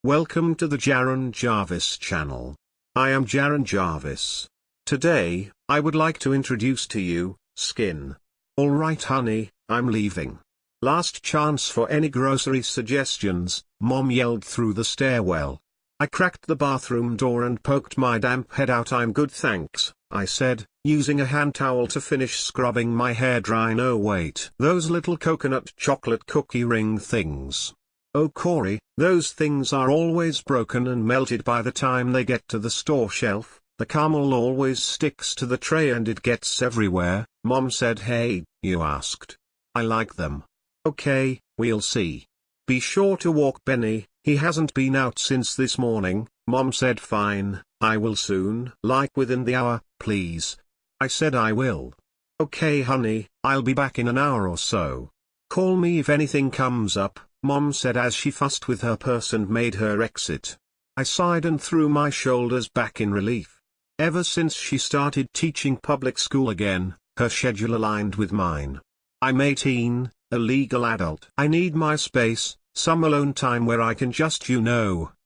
Welcome to the Jaron Jarvis channel. I am Jaron Jarvis. Today, I would like to introduce to you, skin. Alright honey, I'm leaving. Last chance for any grocery suggestions, Mom yelled through the stairwell. I cracked the bathroom door and poked my damp head out. I'm good thanks, I said, using a hand towel to finish scrubbing my hair dry. No wait, those little coconut chocolate cookie ring things. Oh Corey, those things are always broken and melted by the time they get to the store shelf. The caramel always sticks to the tray and it gets everywhere. Mom said, hey, you asked. I like them. Okay, we'll see. Be sure to walk Benny, he hasn't been out since this morning. Mom said fine, I will soon. Like within the hour, please. I said I will. Okay honey, I'll be back in an hour or so. Call me if anything comes up, Mom said as she fussed with her purse and made her exit. I sighed and threw my shoulders back in relief. Ever since she started teaching public school again, her schedule aligned with mine. I'm 18, a legal adult. I need my space, some alone time where I can just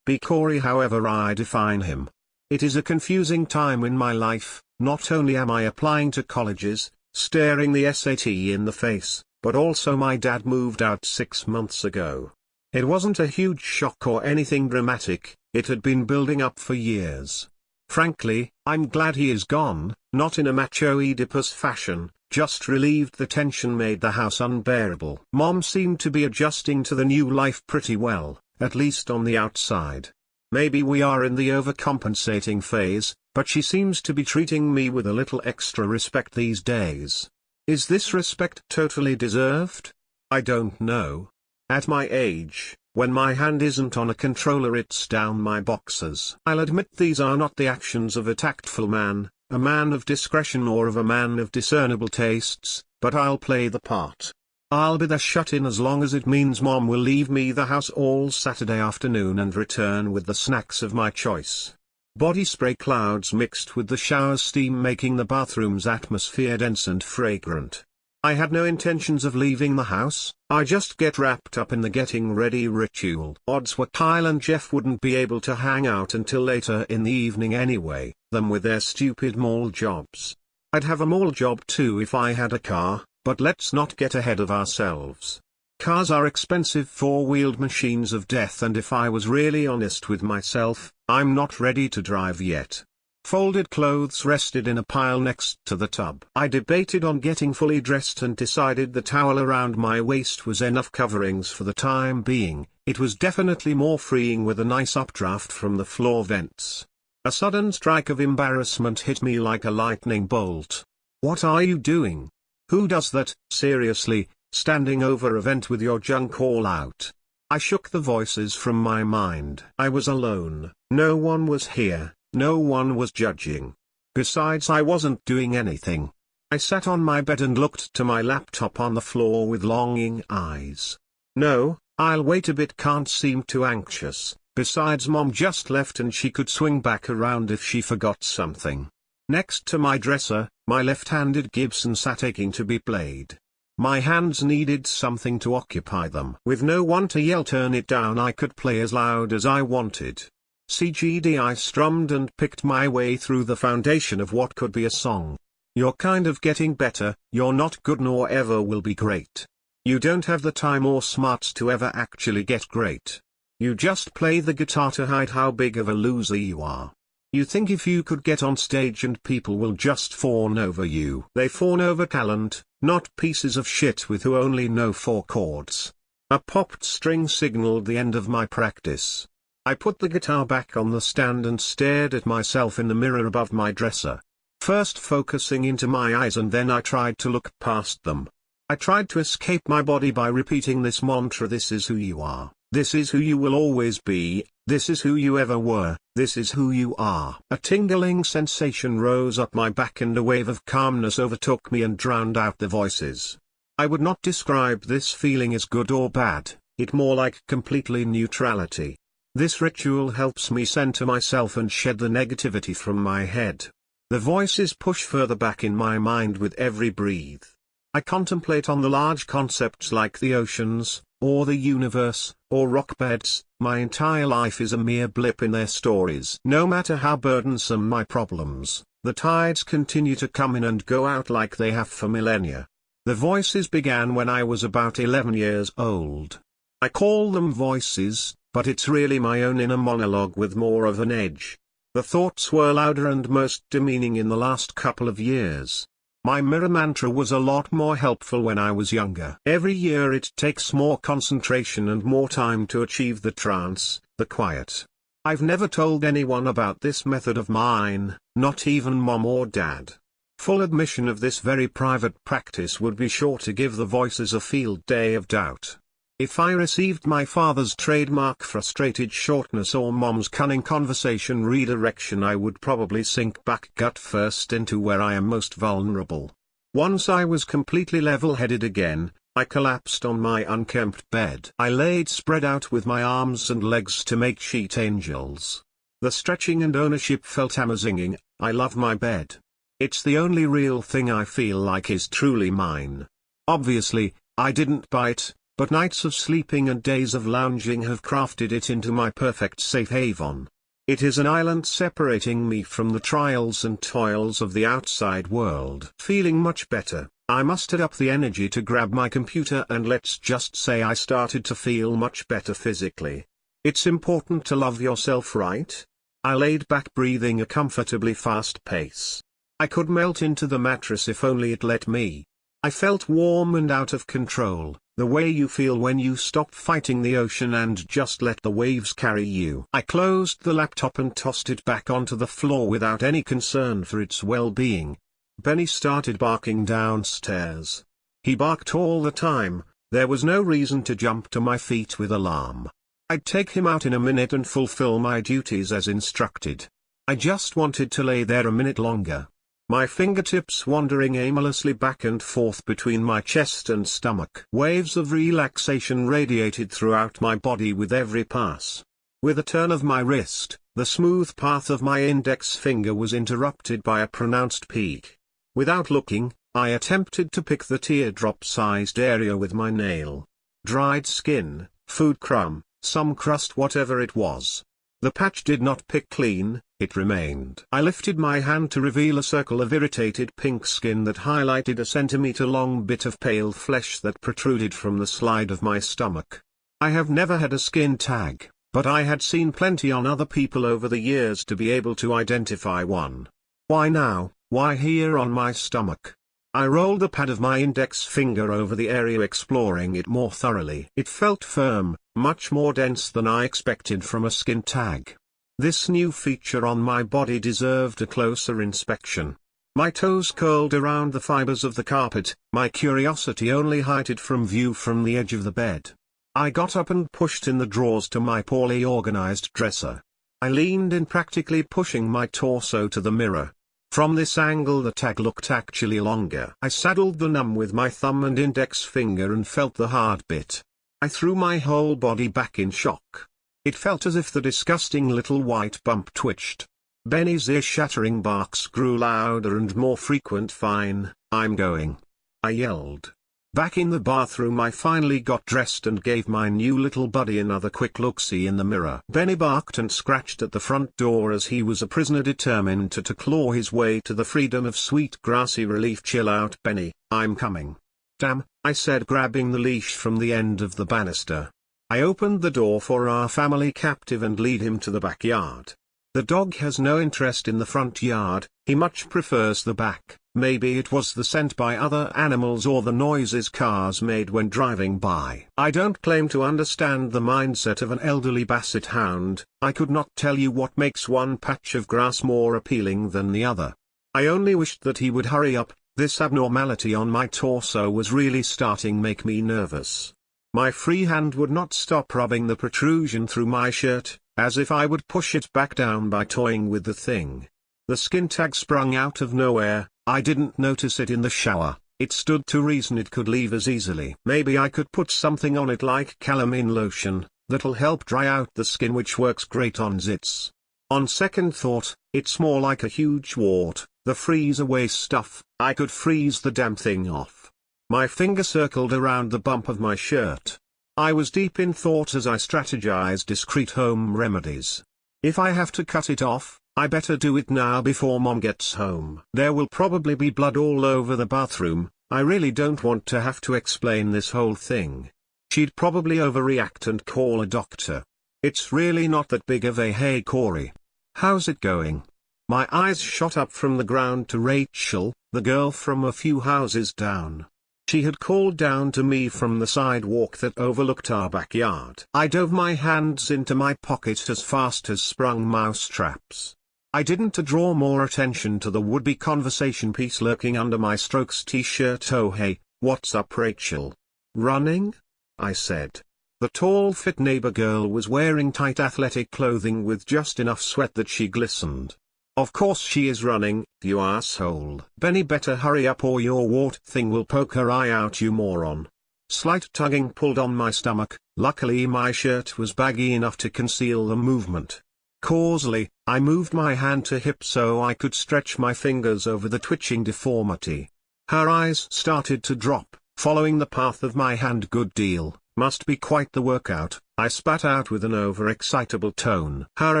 be Corey however I define him. It is a confusing time in my life. Not only am I applying to colleges, staring the SAT in the face, but also my dad moved out 6 months ago. It wasn't a huge shock or anything dramatic, it had been building up for years. Frankly, I'm glad he is gone, not in a macho Oedipus fashion, just relieved the tension made the house unbearable. Mom seemed to be adjusting to the new life pretty well, at least on the outside. Maybe we are in the overcompensating phase, but she seems to be treating me with a little extra respect these days. Is this respect totally deserved? I don't know. At my age, when my hand isn't on a controller it's down my boxers. I'll admit these are not the actions of a tactful man, a man of discretion or of a man of discernible tastes, but I'll play the part. I'll be the shut-in as long as it means Mom will leave me the house all Saturday afternoon and return with the snacks of my choice. Body spray clouds mixed with the shower steam making the bathroom's atmosphere dense and fragrant. I had no intentions of leaving the house, I just get wrapped up in the getting ready ritual. Odds were Kyle and Jeff wouldn't be able to hang out until later in the evening anyway, them with their stupid mall jobs. I'd have a mall job too if I had a car, but let's not get ahead of ourselves. Cars are expensive four-wheeled machines of death and if I was really honest with myself, I'm not ready to drive yet. Folded clothes rested in a pile next to the tub. I debated on getting fully dressed and decided the towel around my waist was enough coverings for the time being. It was definitely more freeing with a nice updraft from the floor vents. A sudden strike of embarrassment hit me like a lightning bolt. What are you doing? Who does that, seriously, standing over a vent with your junk all out? I shook the voices from my mind. I was alone, no one was here. No one was judging. Besides I wasn't doing anything. I sat on my bed and looked to my laptop on the floor with longing eyes. No, I'll wait a bit, can't seem too anxious, besides Mom just left and she could swing back around if she forgot something. Next to my dresser, my left-handed Gibson sat aching to be played. My hands needed something to occupy them. With no one to yell turn it down I could play as loud as I wanted. CGD I strummed and picked my way through the foundation of what could be a song. You're kind of getting better, you're not good nor ever will be great. You don't have the time or smarts to ever actually get great. You just play the guitar to hide how big of a loser you are. You think if you could get on stage and people will just fawn over you. They fawn over talent, not pieces of shit with who only know 4 chords. A popped string signaled the end of my practice. I put the guitar back on the stand and stared at myself in the mirror above my dresser. First focusing into my eyes and then I tried to look past them. I tried to escape my body by repeating this mantra: this is who you are, this is who you will always be, this is who you ever were, this is who you are. A tingling sensation rose up my back and a wave of calmness overtook me and drowned out the voices. I would not describe this feeling as good or bad, it more like completely neutrality. This ritual helps me center myself and shed the negativity from my head. The voices push further back in my mind with every breath. I contemplate on the large concepts like the oceans, or the universe, or rock beds. My entire life is a mere blip in their stories. No matter how burdensome my problems, the tides continue to come in and go out like they have for millennia. The voices began when I was about 11 years old. I call them voices, but it's really my own inner monologue with more of an edge. The thoughts were louder and most demeaning in the last couple of years. My mirror mantra was a lot more helpful when I was younger. Every year it takes more concentration and more time to achieve the trance, the quiet. I've never told anyone about this method of mine, not even mom or dad. Full admission of this very private practice would be sure to give the voices a field day of doubt. If I received my father's trademark frustrated shortness or mom's cunning conversation redirection, I would probably sink back gut first into where I am most vulnerable. Once I was completely level-headed again, I collapsed on my unkempt bed. I laid spread out with my arms and legs to make sheet angels. The stretching and ownership felt amazing. I love my bed. It's the only real thing I feel like is truly mine. Obviously, I didn't buy it, but nights of sleeping and days of lounging have crafted it into my perfect safe haven. It is an island separating me from the trials and toils of the outside world. Feeling much better, I mustered up the energy to grab my computer, and let's just say I started to feel much better physically. It's important to love yourself, right? I laid back, breathing a comfortably fast pace. I could melt into the mattress if only it let me. I felt warm and out of control, the way you feel when you stop fighting the ocean and just let the waves carry you. I closed the laptop and tossed it back onto the floor without any concern for its well-being. Benny started barking downstairs. He barked all the time. There was no reason to jump to my feet with alarm. I'd take him out in a minute and fulfill my duties as instructed. I just wanted to lay there a minute longer. My fingertips wandering aimlessly back and forth between my chest and stomach. Waves of relaxation radiated throughout my body with every pass. With a turn of my wrist, the smooth path of my index finger was interrupted by a pronounced peak. Without looking, I attempted to pick the teardrop-sized area with my nail. Dried skin, food crumb, some crust, whatever it was. The patch did not pick clean, it remained. I lifted my hand to reveal a circle of irritated pink skin that highlighted a centimeter-long bit of pale flesh that protruded from the slide of my stomach. I have never had a skin tag, but I had seen plenty on other people over the years to be able to identify one. Why now? Why here on my stomach? I rolled the pad of my index finger over the area, exploring it more thoroughly. It felt firm, much more dense than I expected from a skin tag. This new feature on my body deserved a closer inspection. My toes curled around the fibers of the carpet, my curiosity only heightened from view from the edge of the bed. I got up and pushed in the drawers to my poorly organized dresser. I leaned in, practically pushing my torso to the mirror. From this angle the tag looked actually longer. I saddled the numb with my thumb and index finger and felt the hard bit. I threw my whole body back in shock. It felt as if the disgusting little white bump twitched. Benny's ear-shattering barks grew louder and more frequent. Fine, I'm going, I yelled. Back in the bathroom I finally got dressed and gave my new little buddy another quick look-see in the mirror. Benny barked and scratched at the front door as he was a prisoner determined to claw his way to the freedom of sweet grassy relief. Chill out, Benny, I'm coming. Damn, I said, grabbing the leash from the end of the banister. I opened the door for our family captive and lead him to the backyard. The dog has no interest in the front yard, he much prefers the back. Maybe it was the scent by other animals or the noises cars made when driving by. I don't claim to understand the mindset of an elderly basset hound. I could not tell you what makes one patch of grass more appealing than the other. I only wished that he would hurry up. This abnormality on my torso was really starting make me nervous. My free hand would not stop rubbing the protrusion through my shirt, as if I would push it back down by toying with the thing. The skin tag sprung out of nowhere. I didn't notice it in the shower. It stood to reason it could leave as easily. Maybe I could put something on it like calamine lotion, that'll help dry out the skin, which works great on zits. On second thought, it's more like a huge wart, the freeze-away stuff. I could freeze the damn thing off. My finger circled around the bump of my shirt. I was deep in thought as I strategized discreet home remedies. If I have to cut it off, I better do it now before Mom gets home. There will probably be blood all over the bathroom. I really don't want to have to explain this whole thing. She'd probably overreact and call a doctor. It's really not that big of a hey Corey. How's it going? My eyes shot up from the ground to Rachel, the girl from a few houses down. She had called down to me from the sidewalk that overlooked our backyard. I dove my hands into my pocket as fast as sprung mousetraps. I didn't draw more attention to the would-be conversation piece lurking under my Strokes t-shirt. Oh hey, what's up Rachel? Running? I said. The tall fit neighbor girl was wearing tight athletic clothing with just enough sweat that she glistened. Of course she is running, you asshole. Benny better hurry up or your wart thing will poke her eye out you moron. Slight tugging pulled on my stomach. Luckily my shirt was baggy enough to conceal the movement. Causally, I moved my hand to hip so I could stretch my fingers over the twitching deformity. Her eyes started to drop, following the path of my hand. Good deal, must be quite the workout, I spat out with an overexcitable tone. Her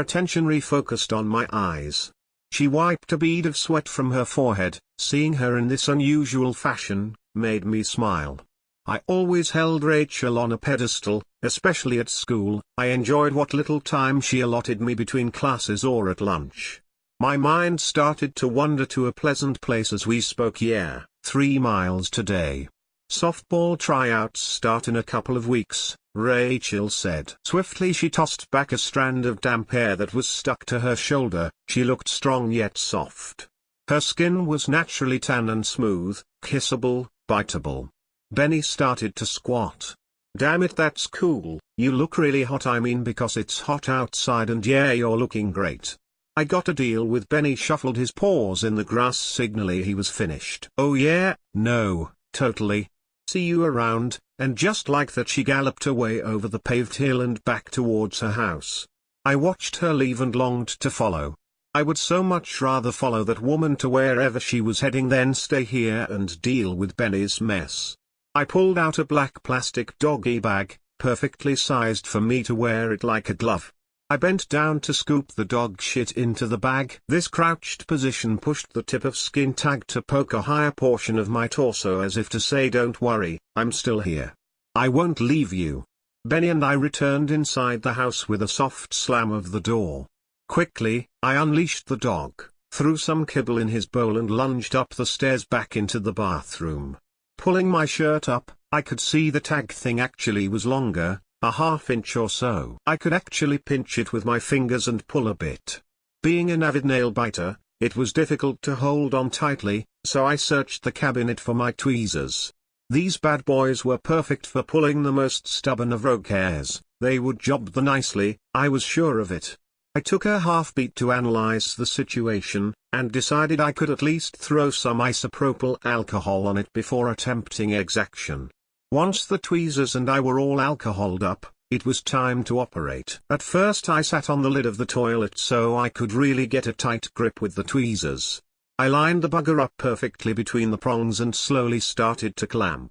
attention refocused on my eyes. She wiped a bead of sweat from her forehead. Seeing her in this unusual fashion, made me smile. I always held Rachel on a pedestal, especially at school. I enjoyed what little time she allotted me between classes or at lunch. My mind started to wander to a pleasant place as we spoke. Yeah, 3 miles today. Softball tryouts start in a couple of weeks, Rachel said. Swiftly she tossed back a strand of damp hair that was stuck to her shoulder. She looked strong yet soft. Her skin was naturally tan and smooth, kissable, biteable. Benny started to squat. Damn it, that's cool. You look really hot. I mean because it's hot outside and yeah, you're looking great. I got a deal with Benny shuffled his paws in the grass signally he was finished. Oh yeah, no, totally. See you around, and just like that she galloped away over the paved hill and back towards her house. I watched her leave and longed to follow. I would so much rather follow that woman to wherever she was heading than stay here and deal with Benny's mess. I pulled out a black plastic doggy bag, perfectly sized for me to wear it like a glove. I bent down to scoop the dog shit into the bag. This crouched position pushed the tip of skin tag to poke a higher portion of my torso as if to say don't worry, I'm still here. I won't leave you. Benny and I returned inside the house with a soft slam of the door. Quickly, I unleashed the dog, threw some kibble in his bowl and lunged up the stairs back into the bathroom. Pulling my shirt up, I could see the tag thing actually was longer, a ½ inch or so. I could actually pinch it with my fingers and pull a bit. Being an avid nail biter, it was difficult to hold on tightly, so I searched the cabinet for my tweezers. These bad boys were perfect for pulling the most stubborn of rogue hairs. They would job the nicely, I was sure of it. I took a half-beat to analyze the situation, and decided I could at least throw some isopropyl alcohol on it before attempting exaction. Once the tweezers and I were all alcoholed up, it was time to operate. At first I sat on the lid of the toilet so I could really get a tight grip with the tweezers. I lined the bugger up perfectly between the prongs and slowly started to clamp.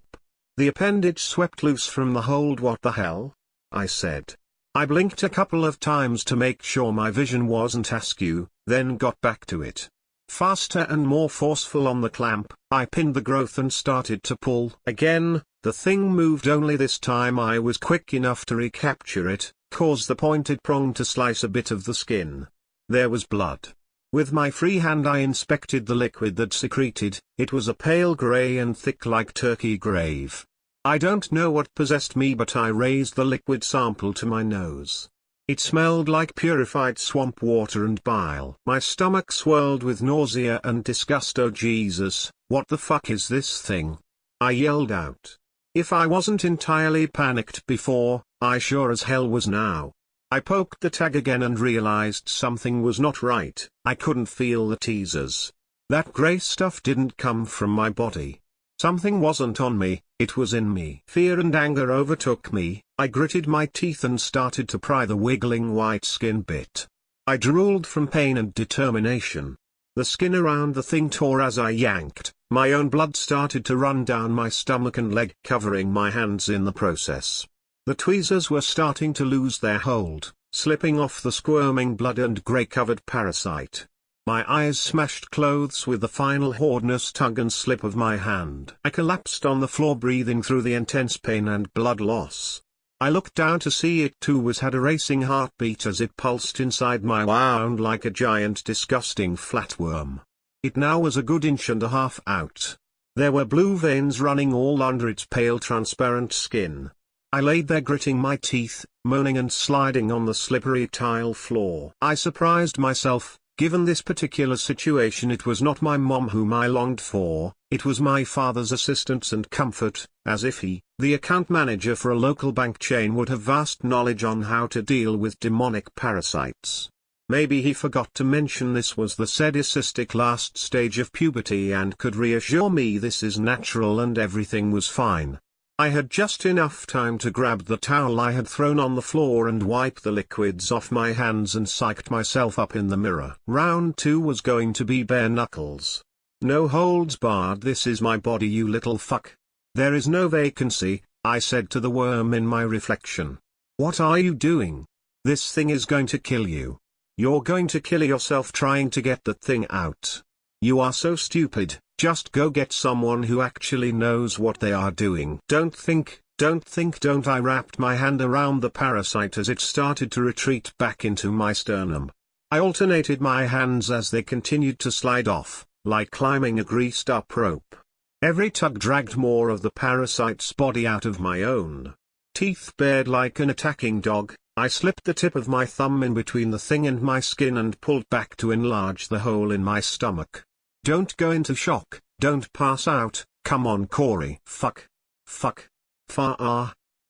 The appendage swept loose from the hold. What the hell? I said. I blinked a couple of times to make sure my vision wasn't askew, then got back to it. Faster and more forceful on the clamp, I pinned the growth and started to pull. Again, the thing moved, only this time I was quick enough to recapture it, cause the pointed prong to slice a bit of the skin. There was blood. With my free hand I inspected the liquid that secreted. It was a pale gray and thick like turkey grave. I don't know what possessed me, but I raised the liquid sample to my nose. It smelled like purified swamp water and bile. My stomach swirled with nausea and disgust. Oh Jesus, what the fuck is this thing? I yelled out. If I wasn't entirely panicked before, I sure as hell was now. I poked the tag again and realized something was not right. I couldn't feel the teasers. That gray stuff didn't come from my body. Something wasn't on me, it was in me. Fear and anger overtook me. I gritted my teeth and started to pry the wiggling white skin bit. I drooled from pain and determination. The skin around the thing tore as I yanked. My own blood started to run down my stomach and leg, covering my hands in the process. The tweezers were starting to lose their hold, slipping off the squirming blood and grey-covered parasite. My eyes smashed clothes with the final hardness tug and slip of my hand. I collapsed on the floor, breathing through the intense pain and blood loss. I looked down to see it too had a racing heartbeat as it pulsed inside my wound like a giant disgusting flatworm. It now was a good inch and a half out. There were blue veins running all under its pale transparent skin. I laid there gritting my teeth, moaning and sliding on the slippery tile floor. I surprised myself. Given this particular situation, it was not my mom whom I longed for, it was my father's assistance and comfort, as if he, the account manager for a local bank chain, would have vast knowledge on how to deal with demonic parasites. Maybe he forgot to mention this was the sadistic last stage of puberty and could reassure me this is natural and everything was fine. I had just enough time to grab the towel I had thrown on the floor and wipe the liquids off my hands and psyched myself up in the mirror. Round 2 was going to be bare knuckles. No holds barred. This is my body, you little fuck. There is no vacancy, I said to the worm in my reflection. What are you doing? This thing is going to kill you. You're going to kill yourself trying to get that thing out. You are so stupid. Just go get someone who actually knows what they are doing. Don't think. I wrapped my hand around the parasite as it started to retreat back into my sternum. I alternated my hands as they continued to slide off, like climbing a greased-up rope. Every tug dragged more of the parasite's body out of my own. Teeth bared like an attacking dog, I slipped the tip of my thumb in between the thing and my skin and pulled back to enlarge the hole in my stomach. Don't go into shock, don't pass out, come on Corey. Fuck.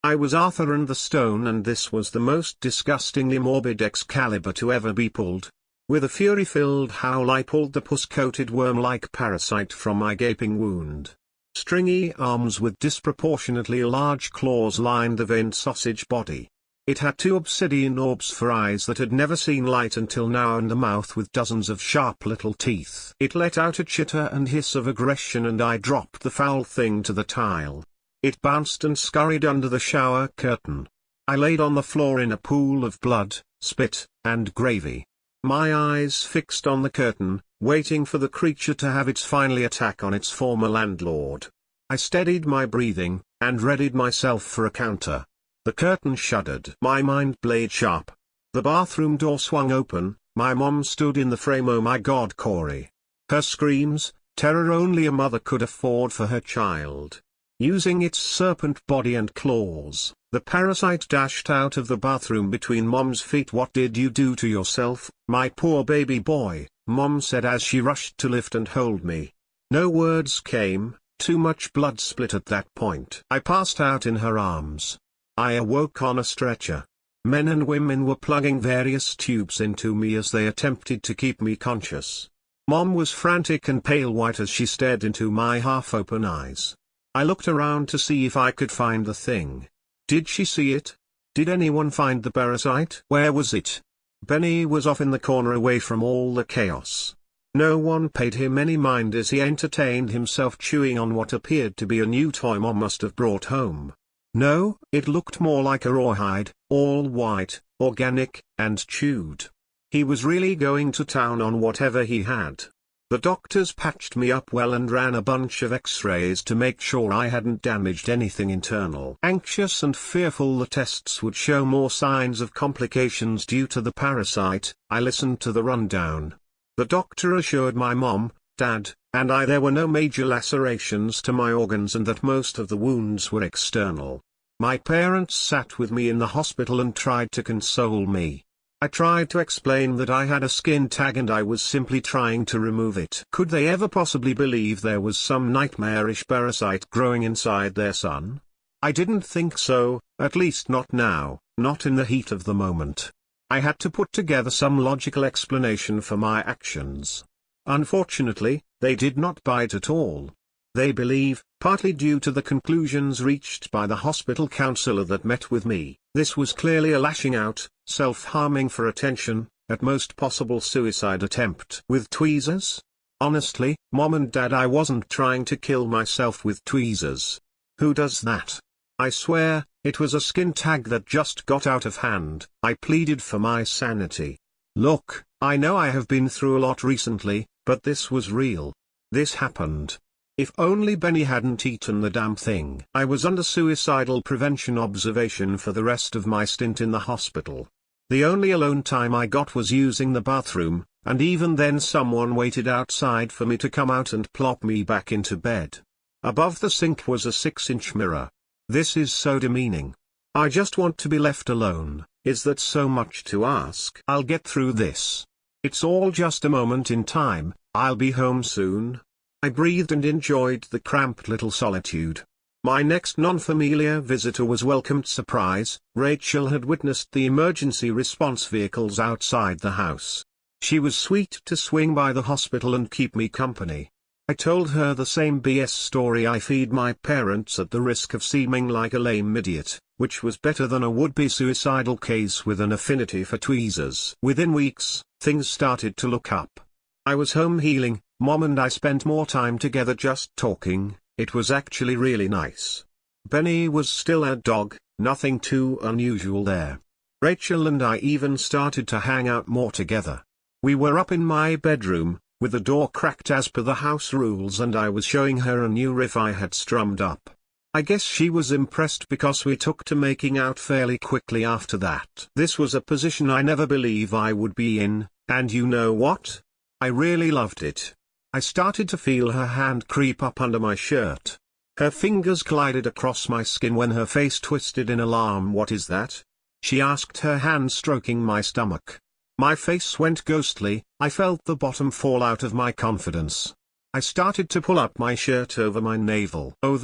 I was Arthur and the Stone, and this was the most disgustingly morbid Excalibur to ever be pulled. With a fury-filled howl I pulled the pus-coated worm-like parasite from my gaping wound. Stringy arms with disproportionately large claws lined the veined sausage body. It had 2 obsidian orbs for eyes that had never seen light until now and a mouth with dozens of sharp little teeth. It let out a chitter and hiss of aggression and I dropped the foul thing to the tile. It bounced and scurried under the shower curtain. I laid on the floor in a pool of blood, spit, and gravy. My eyes fixed on the curtain, waiting for the creature to have its final attack on its former landlord. I steadied my breathing, and readied myself for a counter. The curtain shuddered. My mind blade sharp. The bathroom door swung open, my mom stood in the frame. Oh my God, Corey. Her screams, terror only a mother could afford for her child. Using its serpent body and claws, the parasite dashed out of the bathroom between Mom's feet. What did you do to yourself, my poor baby boy? Mom said as she rushed to lift and hold me. No words came, too much blood split at that point. I passed out in her arms. I awoke on a stretcher. Men and women were plugging various tubes into me as they attempted to keep me conscious. Mom was frantic and pale white as she stared into my half-open eyes. I looked around to see if I could find the thing. Did she see it? Did anyone find the parasite? Where was it? Benny was off in the corner away from all the chaos. No one paid him any mind as he entertained himself chewing on what appeared to be a new toy Mom must have brought home. No, it looked more like a rawhide, all white, organic, and chewed. He was really going to town on whatever he had. The doctors patched me up well and ran a bunch of x-rays to make sure I hadn't damaged anything internal. Anxious and fearful the tests would show more signs of complications due to the parasite, I listened to the rundown. The doctor assured my mom, dad, and I there were no major lacerations to my organs and that most of the wounds were external. My parents sat with me in the hospital and tried to console me. I tried to explain that I had a skin tag and I was simply trying to remove it. Could they ever possibly believe there was some nightmarish parasite growing inside their son? I didn't think so, at least not now, not in the heat of the moment. I had to put together some logical explanation for my actions. Unfortunately, they did not buy it at all. They believe, partly due to the conclusions reached by the hospital counselor that met with me, this was clearly a lashing out, self-harming for attention, at most possible suicide attempt. With tweezers? Honestly, Mom and Dad, I wasn't trying to kill myself with tweezers. Who does that? I swear, It was a skin tag that just got out of hand. I pleaded for my sanity. Look, I know I have been through a lot recently, but this was real. This happened. If only Benny hadn't eaten the damn thing. I was under suicidal prevention observation for the rest of my stint in the hospital. The only alone time I got was using the bathroom, and even then someone waited outside for me to come out and plop me back into bed. Above the sink was a 6-inch mirror. This is so demeaning. I just want to be left alone. Is that so much to ask? I'll get through this. It's all just a moment in time. I'll be home soon. I breathed and enjoyed the cramped little solitude. My next non-familiar visitor was welcomed surprise. Rachel had witnessed the emergency response vehicles outside the house. She was sweet to swing by the hospital and keep me company. I told her the same BS story I feed my parents at the risk of seeming like a lame idiot, which was better than a would-be suicidal case with an affinity for tweezers. Within weeks, things started to look up. I was home healing. Mom and I spent more time together just talking. It was actually really nice. Benny was still a dog, nothing too unusual there. Rachel and I even started to hang out more together. We were up in my bedroom, with the door cracked as per the house rules, and I was showing her a new riff I had strummed up. I guess she was impressed because we took to making out fairly quickly after that. This was a position I never believe I would be in, and you know what? I really loved it. I started to feel her hand creep up under my shirt. Her fingers glided across my skin when her face twisted in alarm. What is that? She asked, her hand stroking my stomach. My face went ghostly. I felt the bottom fall out of my confidence. I started to pull up my shirt over my navel. Oh,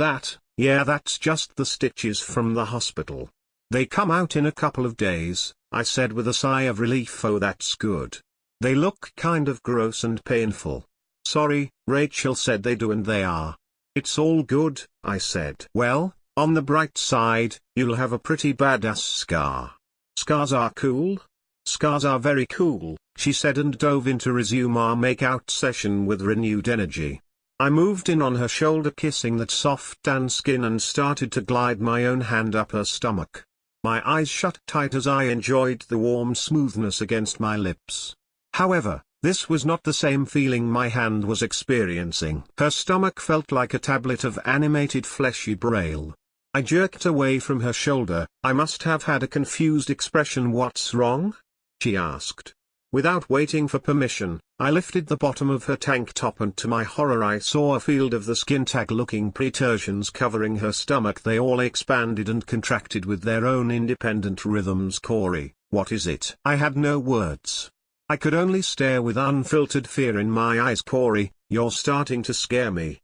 yeah, that's just the stitches from the hospital. They come out in a couple of days, I said with a sigh of relief. Oh, that's good. They look kind of gross and painful. Sorry, Rachel said. They do, and they are. It's all good, I said. Well, on the bright side, you'll have a pretty badass scar. Scars are cool? Scars are very cool, she said, and dove in to resume our make-out session with renewed energy. I moved in on her shoulder, kissing that soft tan skin, and started to glide my own hand up her stomach. My eyes shut tight as I enjoyed the warm smoothness against my lips. However, this was not the same feeling my hand was experiencing. Her stomach felt like a tablet of animated fleshy braille. I jerked away from her shoulder. I must have had a confused expression. What's wrong? She asked. Without waiting for permission, I lifted the bottom of her tank top, and to my horror I saw a field of the skin tag-looking protrusions covering her stomach. They all expanded and contracted with their own independent rhythms. Corey, what is it? I had no words. I could only stare with unfiltered fear in my eyes. Corey, you're starting to scare me.